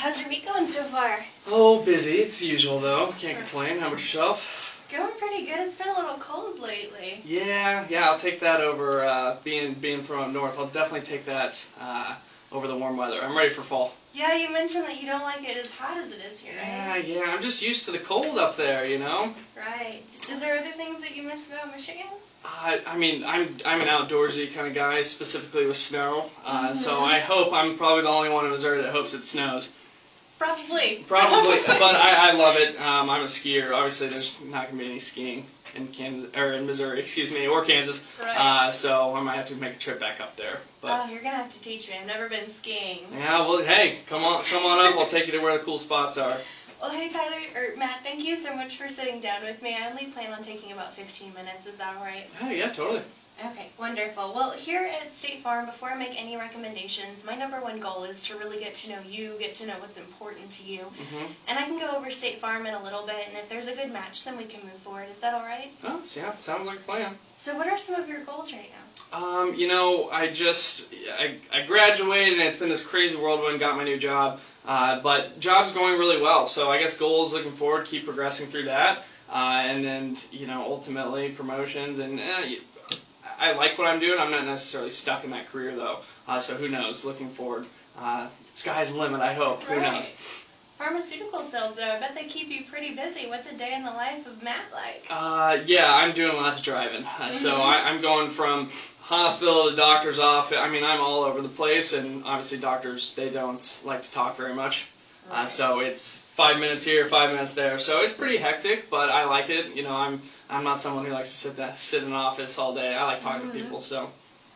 how's your week going so far? Oh, busy. It's the usual, though. Can't complain. How about yourself? Going pretty good. It's been a little cold lately. Yeah, I'll take that over being from up north. I'll definitely take that over the warm weather. I'm ready for fall. Yeah, you mentioned that you don't like it as hot as it is here, right? Yeah. I'm just used to the cold up there, you know? Right. Is there other things that you miss about Michigan? I mean, I'm an outdoorsy kind of guy, specifically with snow. So I hope I'm probably the only one in Missouri that hopes it snows. Probably, but I love it. I'm a skier. Obviously, there's not going to be any skiing in Kansas or in Missouri, or Kansas. Right. So I might have to make a trip back up there. But, you're gonna have to teach me. I've never been skiing. Yeah, well, hey, come on up. I'll take you to where the cool spots are. Well, hey Tyler, or Matt, thank you so much for sitting down with me. I only plan on taking about 15 minutes. Is that all right? Hey, yeah, totally. Okay, wonderful. Well, here at State Farm, before I make any recommendations, my #1 goal is to really get to know you, get to know what's important to you. Mm-hmm. And I can go over State Farm in a little bit, and if there's a good match, then we can move forward. Is that all right? Oh, yeah, sounds like a plan. So what are some of your goals right now? I graduated, and it's been this crazy whirlwind, got my new job. But job's going really well, so I guess goals looking forward, keep progressing through that. And then, ultimately promotions and... I like what I'm doing. I'm not necessarily stuck in that career, though. So who knows? Looking forward. Sky's the limit, I hope. Who knows? Pharmaceutical sales, though. I bet they keep you pretty busy. What's a day in the life of Matt like? Yeah, I'm doing lots of driving. So I'm going from hospital to doctor's office. I mean, I'm all over the place, and obviously doctors, they don't like to talk very much. So it's 5 minutes here, 5 minutes there. So it's pretty hectic, but I like it. I'm not someone who likes to sit in an office all day. I like talking to people. So.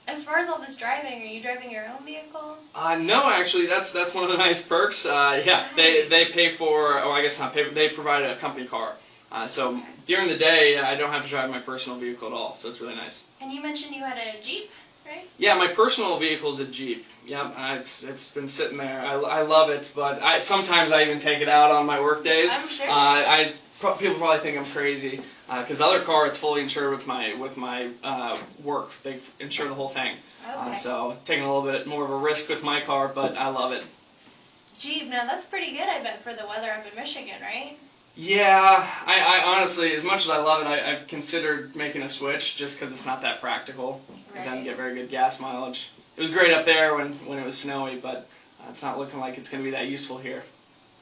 As far as all this driving, are you driving your own vehicle? No, actually, that's one of the nice perks. They pay for. Oh, I guess not pay. They provide a company car. So during the day, I don't have to drive my personal vehicle at all. So it's really nice. And you mentioned you had a Jeep, right? Yeah, my personal vehicle is a Jeep. Yeah, it's been sitting there. I love it, but sometimes I even take it out on my work days. I'm sure. People probably think I'm crazy because the other car, it's fully insured with my work. They insure the whole thing. Okay. So taking a little bit more of a risk with my car, but I love it. Jeep, now that's pretty good, I bet, for the weather up in Michigan, right? Yeah, I honestly, as much as I love it, I've considered making a switch just because it's not that practical. It doesn't get very good gas mileage. It was great up there when it was snowy, but it's not looking like it's going to be that useful here.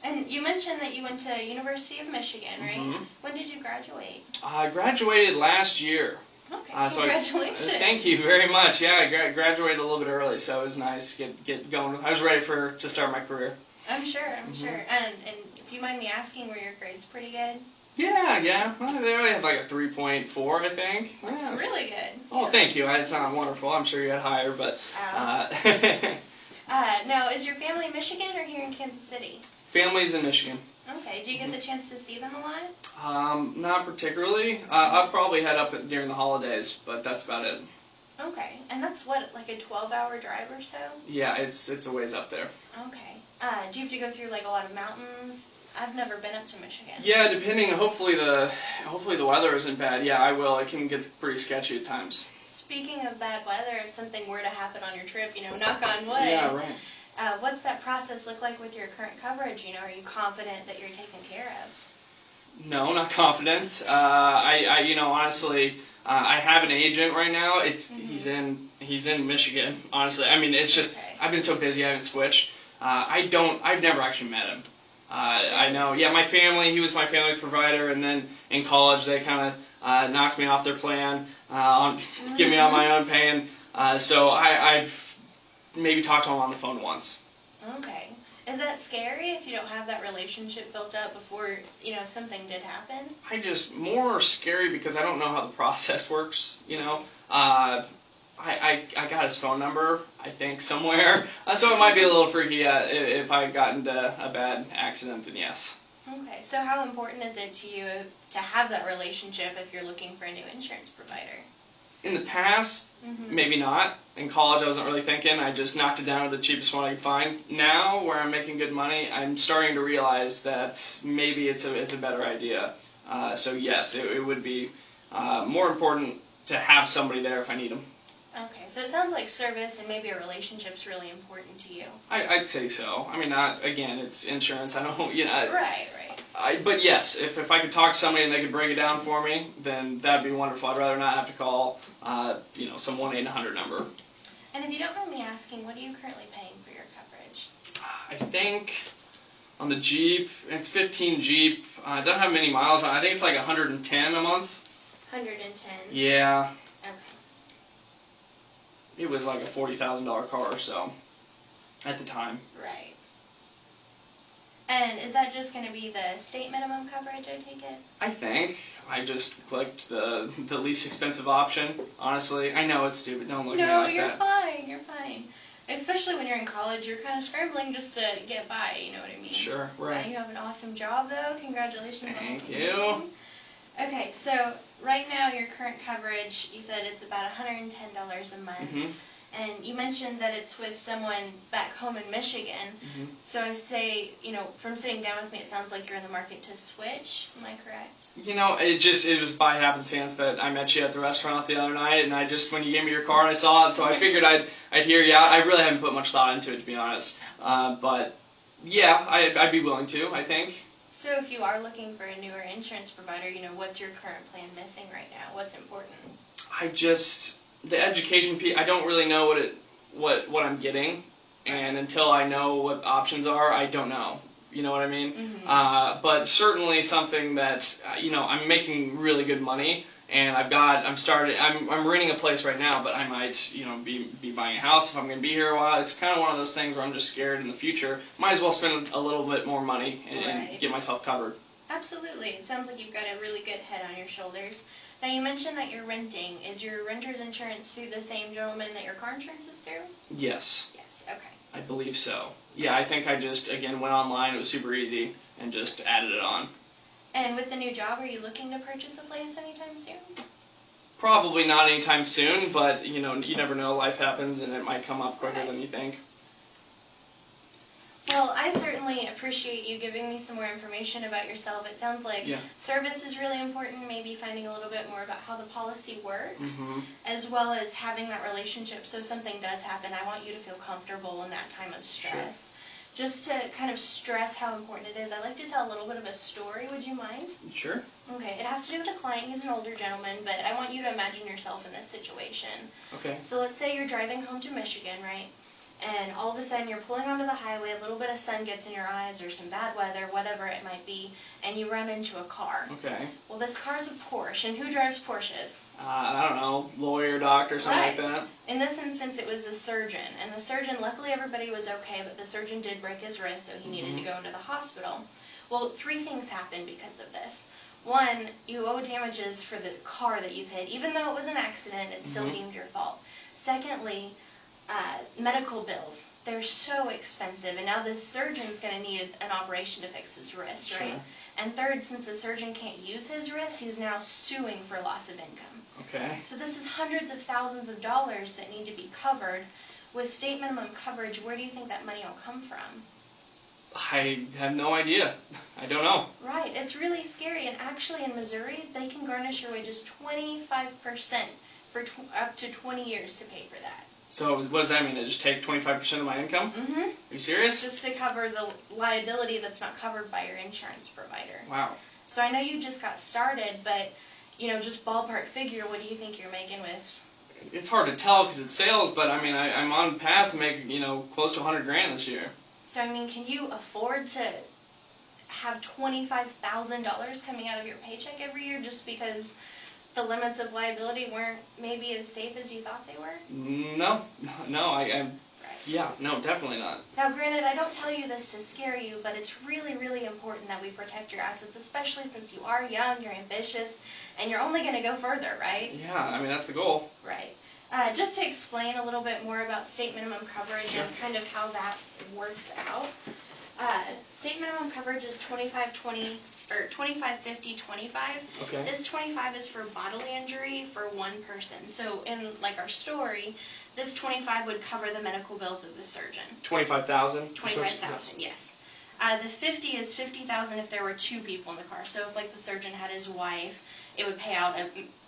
And you mentioned that you went to University of Michigan, right? Mm-hmm. When did you graduate? I graduated last year. Okay, congratulations. Thank you very much. Yeah, I graduated a little bit early, so it was nice to get going. I was ready to start my career. I'm sure. And if you mind me asking, were your grades pretty good? Yeah. Well, they only had like a 3.4, I think. That's really good. Oh, thank you. It's not wonderful. I'm sure you had higher, but... Now, is your family in Michigan or here in Kansas City? Family's in Michigan. Okay. Do you get the chance to see them a lot? Not particularly. I'll probably head up during the holidays, but that's about it. Okay. And that's what, like a 12-hour drive or so? Yeah, it's a ways up there. Okay. Do you have to go through like a lot of mountains? I've never been up to Michigan. Yeah, depending. Hopefully the weather isn't bad. Yeah, I will. It can get pretty sketchy at times. Speaking of bad weather, if something were to happen on your trip, knock on wood. Yeah, right. What's that process look like with your current coverage? Are you confident that you're taken care of? No, not confident. Honestly, I have an agent right now. He's in Michigan. Honestly, I mean, it's just I've been so busy, I haven't switched. I've never actually met him. I know. Yeah, my family. He was my family's provider, and then in college they kind of knocked me off their plan, give me on my own paying. So I've maybe talked to him on the phone once. Okay. Is that scary if you don't have that relationship built up before, if something did happen? More scary because I don't know how the process works, I got his phone number, I think, somewhere. So it might be a little freaky if I got into a bad accident, then yes. Okay. So how important is it to you to have that relationship if you're looking for a new insurance provider? In the past, maybe not. In college, I wasn't really thinking. I just knocked it down to the cheapest one I could find. Now, where I'm making good money, I'm starting to realize that maybe it's a better idea. So yes, it would be more important to have somebody there if I need them. Okay. so it sounds like service and maybe a relationship's really important to you. I'd say so. I mean, not, again, it's insurance. I don't, Right. But yes, if I could talk to somebody and they could break it down for me, then that'd be wonderful. I'd rather not have to call, some 1-800 number. And if you don't mind me asking, what are you currently paying for your coverage? I think on the Jeep, it's 15 Jeep. It doesn't have many miles on it. I think it's like 110 a month. 110? Yeah. Okay. It was like a $40,000 car, so, at the time. Right. And is that just going to be the state minimum coverage, I take it? I think. I just clicked the least expensive option, honestly. I know it's stupid. Don't look at me like that. No, you're fine. Especially when you're in college, you're kind of scrambling just to get by, you know what I mean? Sure, right. You have an awesome job, though. Congratulations. Thank you. Okay, so right now your current coverage, you said it's about $110 a month. Mm-hmm. And you mentioned that it's with someone back home in Michigan. Mm-hmm. So I say, from sitting down with me, it sounds like you're in the market to switch. Am I correct? It was by happenstance that I met you at the restaurant the other night, and when you gave me your card, I saw it, so I figured I'd hear you out. I really haven't put much thought into it, to be honest. But yeah, I'd be willing to, I think. So if you are looking for a newer insurance provider, what's your current plan missing right now? What's important? The education piece, I don't really know what I'm getting, and until I know what options are, I don't know. You know what I mean? Mm-hmm. But certainly something that I'm making really good money, and I'm renting a place right now, but I might be buying a house if I'm going to be here a while. It's kind of one of those things where I'm just scared in the future. Might as well spend a little bit more money and get myself covered. Absolutely. It sounds like you've got a really good head on your shoulders. Now, you mentioned that you're renting. Is your renter's insurance through the same gentleman that your car insurance is through? Yes. Yes, okay. I believe so. Yeah, I think I just, again, went online. It was super easy and just added it on. And with the new job, are you looking to purchase a place anytime soon? Probably not anytime soon, but, you never know. Life happens, and it might come up quicker than you think. Well, I certainly appreciate you giving me some more information about yourself. It sounds like service is really important, maybe finding a little bit more about how the policy works, as well as having that relationship. So if something does happen, I want you to feel comfortable in that time of stress. Sure. Just to kind of stress how important it is, I'd like to tell a little bit of a story. Would you mind? Sure. Okay, it has to do with a client. He's an older gentleman, but I want you to imagine yourself in this situation. Okay. So let's say you're driving home to Michigan, right? And all of a sudden you're pulling onto the highway, a little bit of sun gets in your eyes or some bad weather, whatever it might be, and you run into a car. Okay. Well, this car's a Porsche, and who drives Porsches? I don't know, lawyer, doctor, something like that. In this instance, it was a surgeon, and the surgeon, luckily everybody was okay, but the surgeon did break his wrist, so he needed to go into the hospital. Well, 3 things happened because of this. 1, you owe damages for the car that you've hit. Even though it was an accident, it's still deemed your fault. Secondly, medical bills. They're so expensive, and now this surgeon's going to need an operation to fix his wrist, right? Sure. And third, since the surgeon can't use his wrist, he's now suing for loss of income. Okay. So this is hundreds of thousands of dollars that need to be covered. With state minimum coverage, where do you think that money will come from? I have no idea. I don't know. Right. It's really scary, and actually in Missouri, they can garnish your wages 25% for up to 20 years to pay for that. So what does that mean? They just take 25% of my income? Mm-hmm. Are you serious? Just to cover the liability that's not covered by your insurance provider. Wow. So I know you just got started, but, just ballpark figure, what do you think you're making with? It's hard to tell because it's sales, but I mean, I'm on path to make, close to $100,000 this year. So, I mean, can you afford to have $25,000 coming out of your paycheck every year just because the limits of liability weren't maybe as safe as you thought they were? No, no, definitely not. Now, granted, I don't tell you this to scare you, but it's really, really important that we protect your assets, especially since you are young, you're ambitious, and you're only going to go further, right? Yeah, I mean, that's the goal. Right. Just to explain a little bit more about state minimum coverage and kind of how that works out. State minimum coverage is 25-20 or 25-50-25. Okay. This 25 is for bodily injury for one person. So in like our story, this 25 would cover the medical bills of the surgeon. 25,000. 25,000, yes. The 50 is 50,000 if there were 2 people in the car. So if like the surgeon had his wife, it would pay out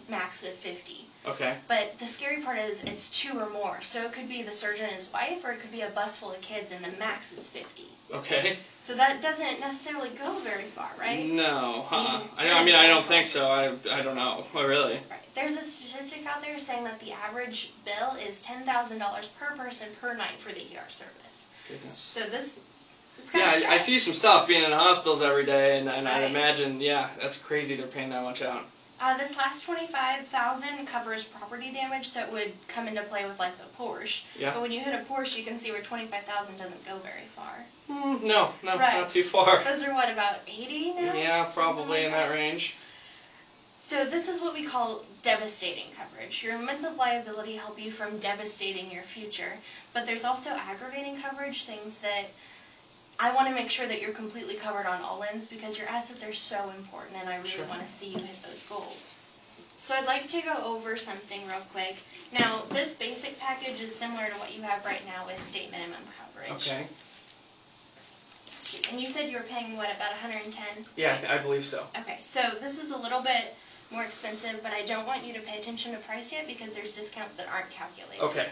max of 50. Okay. But the scary part is it's 2 or more. So it could be the surgeon and his wife, or it could be a bus full of kids, and the max is 50. Okay. So that doesn't necessarily go very far, right? No. I mean, I don't think so. I don't know. Oh, really? Right. There's a statistic out there saying that the average bill is $10,000 per person per night for the ER service. Goodness. So this. Yeah, I see some stuff being in hospitals every day, and Right. I imagine, yeah, that's crazy they're paying that much out. This last $25,000 covers property damage, so it would come into play with like the Porsche. Yeah. But when you hit a Porsche, you can see where $25,000 doesn't go very far. No, Right. not too far. Those are what, about 80 now? Yeah, probably in that range. So this is what we call devastating coverage. Your limits of liability help you from devastating your future, but there's also aggravating coverage, things that I want to make sure that you're completely covered on all ends because your assets are so important and I really want to see you hit those goals. So I'd like to go over something real quick. Now, this basic package is similar to what you have right now with state minimum coverage. Okay. And you said you were paying, what, about $110? Yeah, I believe so. Okay, so this is a little bit more expensive, but I don't want you to pay attention to price yet because there's discounts that aren't calculated. Okay.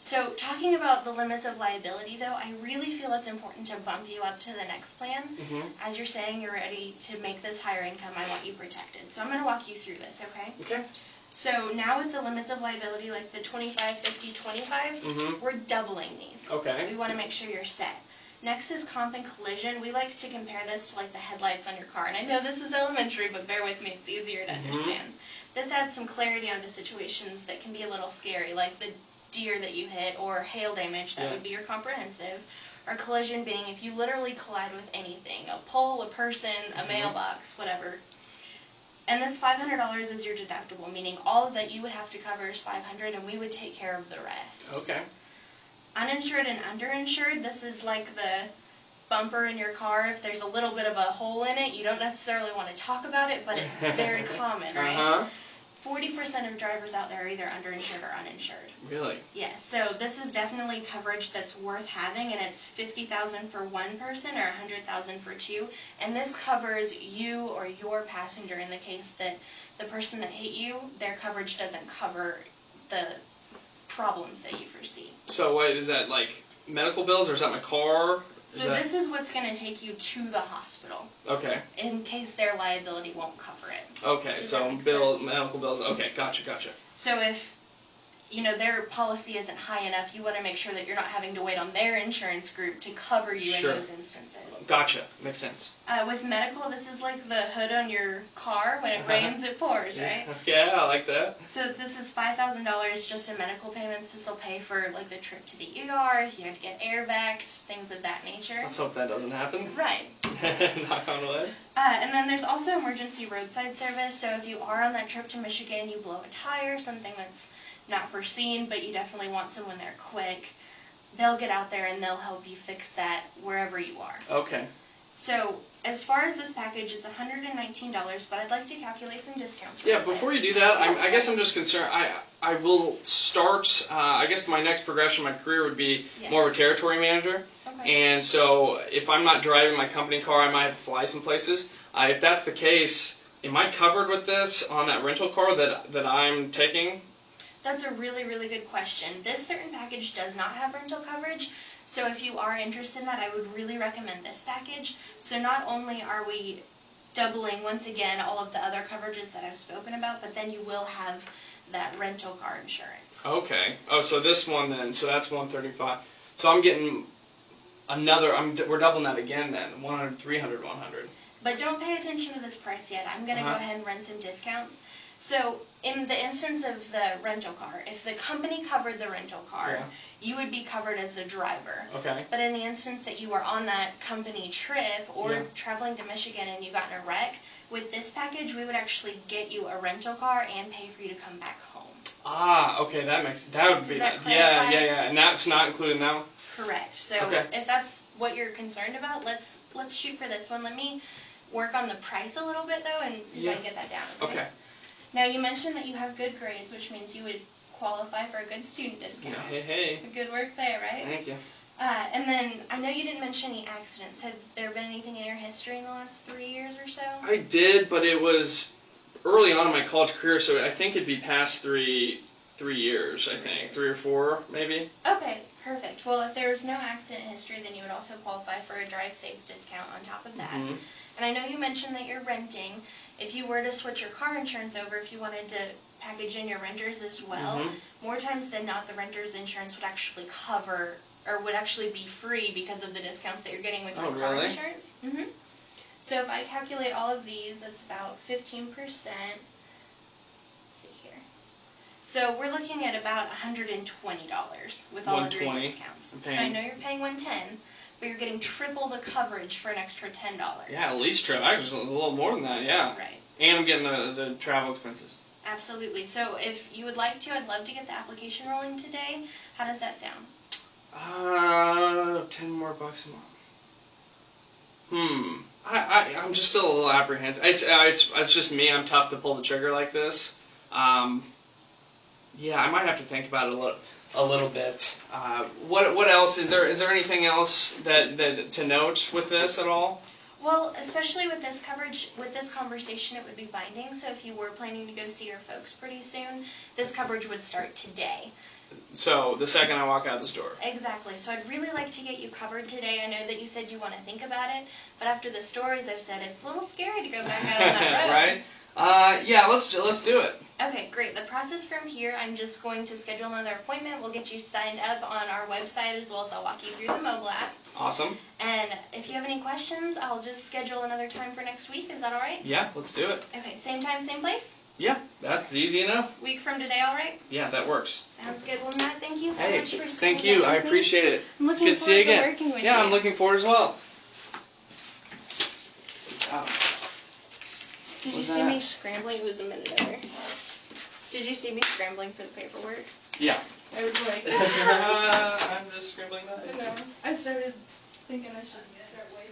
So talking about the limits of liability, though, I really feel it's important to bump you up to the next plan. Mm-hmm. As you're saying you're ready to make this higher income, I want you protected. So I'm going to walk you through this, okay? Okay. So now with the limits of liability, like the 25, 50, 25, we're doubling these. Okay. We want to make sure you're set. Next is comp and collision. We like to compare this to like the headlights on your car. And I know this is elementary, but bear with me, it's easier to understand. This adds some clarity onto situations that can be a little scary, like the deer that you hit or hail damage, that would be your comprehensive. Or collision being if you literally collide with anything, a pole, a person, a mailbox, whatever. And this $500 is your deductible, meaning all that you would have to cover is $500 and we would take care of the rest. Okay. Uninsured and underinsured, this is like the bumper in your car. If there's a little bit of a hole in it, you don't necessarily want to talk about it, but it's very common, right? 40% of drivers out there are either underinsured or uninsured. Really? Yes, so this is definitely coverage that's worth having, and it's $50,000 for one person or $100,000 for two. And this covers you or your passenger in the case that the person that hit you, their coverage doesn't cover the problems that you foresee. So what is that, like medical bills, or is that my car? This is what's going to take you to the hospital. Okay. In case their liability won't cover it. Okay, Does so that make sense? medical bills. Okay, gotcha. So if their policy isn't high enough, you want to make sure that you're not having to wait on their insurance group to cover you in those instances. Gotcha. Makes sense. With medical, this is like the hood on your car. When it rains, it pours, right? Yeah, I like that. So this is $5,000 just in medical payments. This will pay for like the trip to the ER, if you had to get air vac, things of that nature. Let's hope that doesn't happen. Right. Knock on wood. And then there's also emergency roadside service. So if you are on that trip to Michigan, you blow a tire, something that's not foreseen, but you definitely want someone there quick, they'll get out there and they'll help you fix that wherever you are. Okay. So as far as this package, it's $119, but I'd like to calculate some discounts. Yeah, before you do that, I guess I'm just concerned. I will start, I guess my next progression in my career would be more of a territory manager. Okay. And so if I'm not driving my company car, I might have to fly some places. If that's the case, am I covered with this on that rental car that I'm taking? That's a really, really good question. This certain package does not have rental coverage, so if you are interested in that, I would really recommend this package. So not only are we doubling, once again, all of the other coverages that I've spoken about, but then you will have that rental car insurance. Okay. Oh, so this one then, so that's $135. So I'm getting another, we're doubling that again then, 100, 300, 100. But don't pay attention to this price yet. I'm going to go ahead and run some discounts. So in the instance of the rental car, if the company covered the rental car, you would be covered as the driver. Okay. But in the instance that you were on that company trip or traveling to Michigan and you got in a wreck, with this package we would actually get you a rental car and pay for you to come back home. Ah, okay, that would be that clarify? Yeah, and that's not included now? Correct. So if that's what you're concerned about, let's shoot for this one. Let me work on the price a little bit though and see if I can get that down. Okay. Now, you mentioned that you have good grades, which means you would qualify for a good student discount. Hey. Good work there, right? Thank you. And then, I know you didn't mention any accidents. Have there been anything in your history in the last 3 years or so? I did, but it was early on in my college career, so I think it'd be past 3 years. I think 3 or 4 maybe. Okay, perfect. Well, if there's no accident history, then you would also qualify for a drive safe discount on top of that. Mm-hmm. And I know you mentioned that you're renting. If you were to switch your car insurance over, if you wanted to package in your renters as well, more times than not, the renter's insurance would actually cover, or would actually be free because of the discounts that you're getting with your car insurance. So if I calculate all of these, that's about 15%. Let's see here. So we're looking at about $120 with all of your discounts. So I know you're paying $110, but you're getting triple the coverage for an extra $10. Yeah, at least triple. Actually, a little more than that. Yeah. Right. And I'm getting the travel expenses. Absolutely. So if you would like to, I'd love to get the application rolling today. How does that sound? $10 more bucks a month. I'm just still a little apprehensive. It's just me. I'm tough to pull the trigger like this. Yeah, I might have to think about it a little bit. What else is there? Is there anything else that to note with this at all? Well, especially with this coverage, with this conversation, it would be binding. So if you were planning to go see your folks pretty soon, this coverage would start today. So the second I walk out the door. Exactly. So I'd really like to get you covered today. I know that you said you want to think about it, but after the stories I've said, it's a little scary to go back out on that road. Right? Yeah, let's do it. Okay, great. The process from here, I'm just going to schedule another appointment. We'll get you signed up on our website, as well as I'll walk you through the mobile app. Awesome. And if you have any questions, I'll just schedule another time for next week. Is that all right? Yeah, let's do it. Okay, same time, same place? Yeah, that's easy enough. Week from today, all right? Yeah, that works. Sounds good. Well, Matt, thank you so much for thank you. I appreciate it. I'm looking forward to working with you. Yeah, I'm looking forward as well. Did you see me scrambling? It was a minute over. Did you see me scrambling for the paperwork? Yeah. I was like, I'm just scribbling that. I know. I started thinking I should start waiting.